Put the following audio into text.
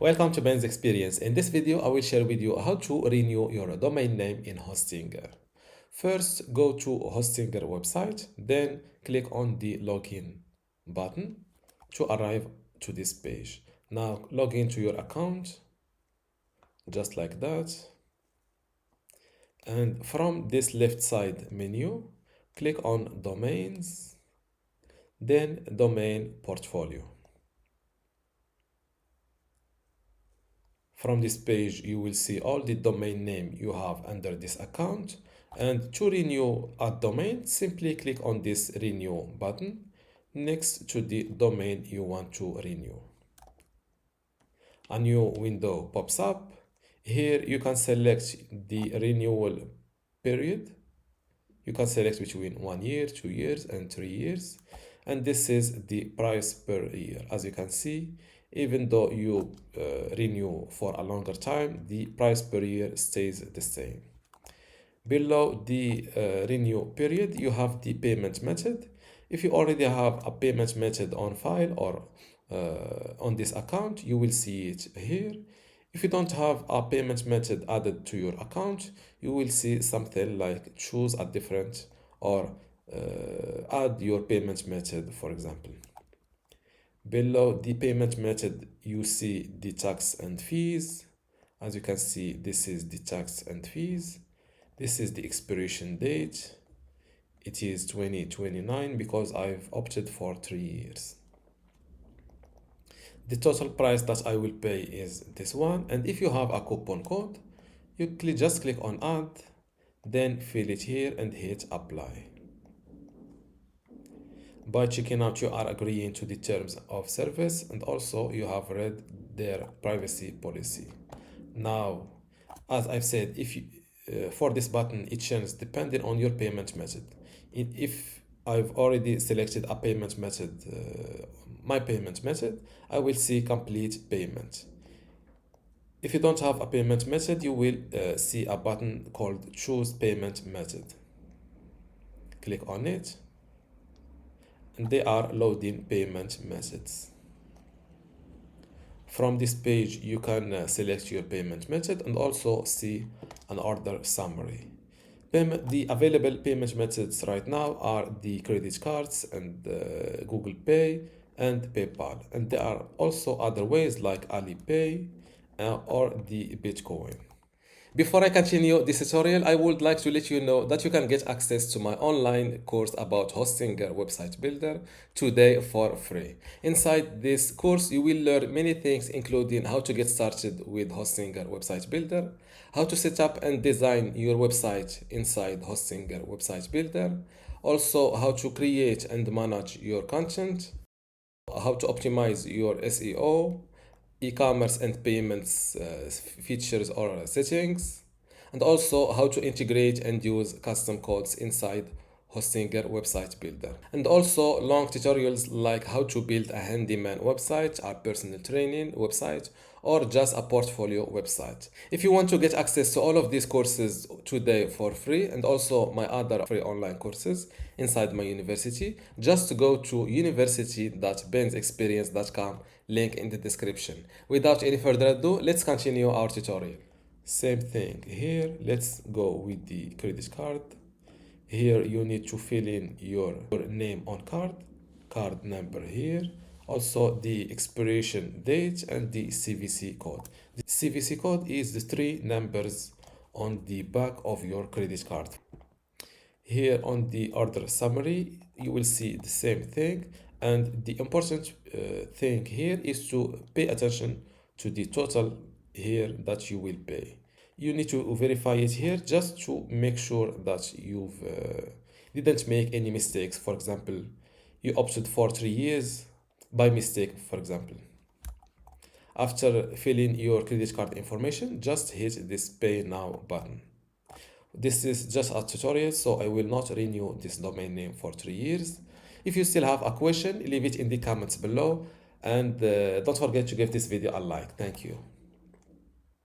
Welcome to Ben's Experience. In this video, I will share with you how to renew your domain name in Hostinger. First, go to Hostinger website, then click on the login button to arrive to this page. Now log into your account, just like that. And from this left side menu, click on Domains, then Domain Portfolio. From this page, you will see all the domain name you have under this account. And to renew a domain, simply click on this Renew button next to the domain you want to renew. A new window pops up. Here you can select the renewal period. You can select between 1 year, 2 years, and 3 years. And this is the price per year. As you can see, even though you renew for a longer time, the price per year stays the same. Below the renew period, you have the payment method. If you already have a payment method on file or on this account, you will see it here. If you don't have a payment method added to your account, you will see something like choose a different or add your payment method, for example. Below the payment method, you see the tax and fees. As you can see, this is the tax and fees. This is the expiration date. It is 2029 because I've opted for 3 years. The total price that I will pay is this one. And if you have a coupon code, you just click on add, then fill it here and hit apply. By checking out, you are agreeing to the terms of service, and also you have read their privacy policy. Now, as I've said, if you, for this button, it changes depending on your payment method. If I've already selected a payment method, my payment method, I will see complete payment. If you don't have a payment method, you will see a button called choose payment method. Click on it. And they are loading payment methods. From this page, you can select your payment method and also see an order summary. The available payment methods right now are the credit cards and Google Pay and PayPal. And there are also other ways like Alipay or the Bitcoin. Before I continue this tutorial, I would like to let you know that you can get access to my online course about Hostinger website builder today for free. Inside this course, you will learn many things, including how to get started with Hostinger website builder, how to set up and design your website inside Hostinger website builder, also how to create and manage your content, how to optimize your SEO, e-commerce and payments features or settings, and also how to integrate and use custom codes inside Hostinger website builder, and also long tutorials like how to build a handyman website, a personal training website, or just a portfolio website. If you want to get access to all of these courses today for free, and also my other free online courses inside my university, just go to university.bensexperience.com, link in the description. Without any further ado, let's continue our tutorial. Same thing here. Let's go with the credit card. Here you need to fill in your name on card number here, also the expiration date and the CVC code. The CVC code is the 3 numbers on the back of your credit card. Here on the order summary, you will see the same thing, and the important thing here is to pay attention to the total here that you will pay. You need to verify it here just to make sure that you didn't make any mistakes. For example, you opted for 3 years by mistake, for example. After filling your credit card information, just hit this pay now button. This is just a tutorial, so I will not renew this domain name for 3 years. If you still have a question, leave it in the comments below, and don't forget to give this video a like. Thank you.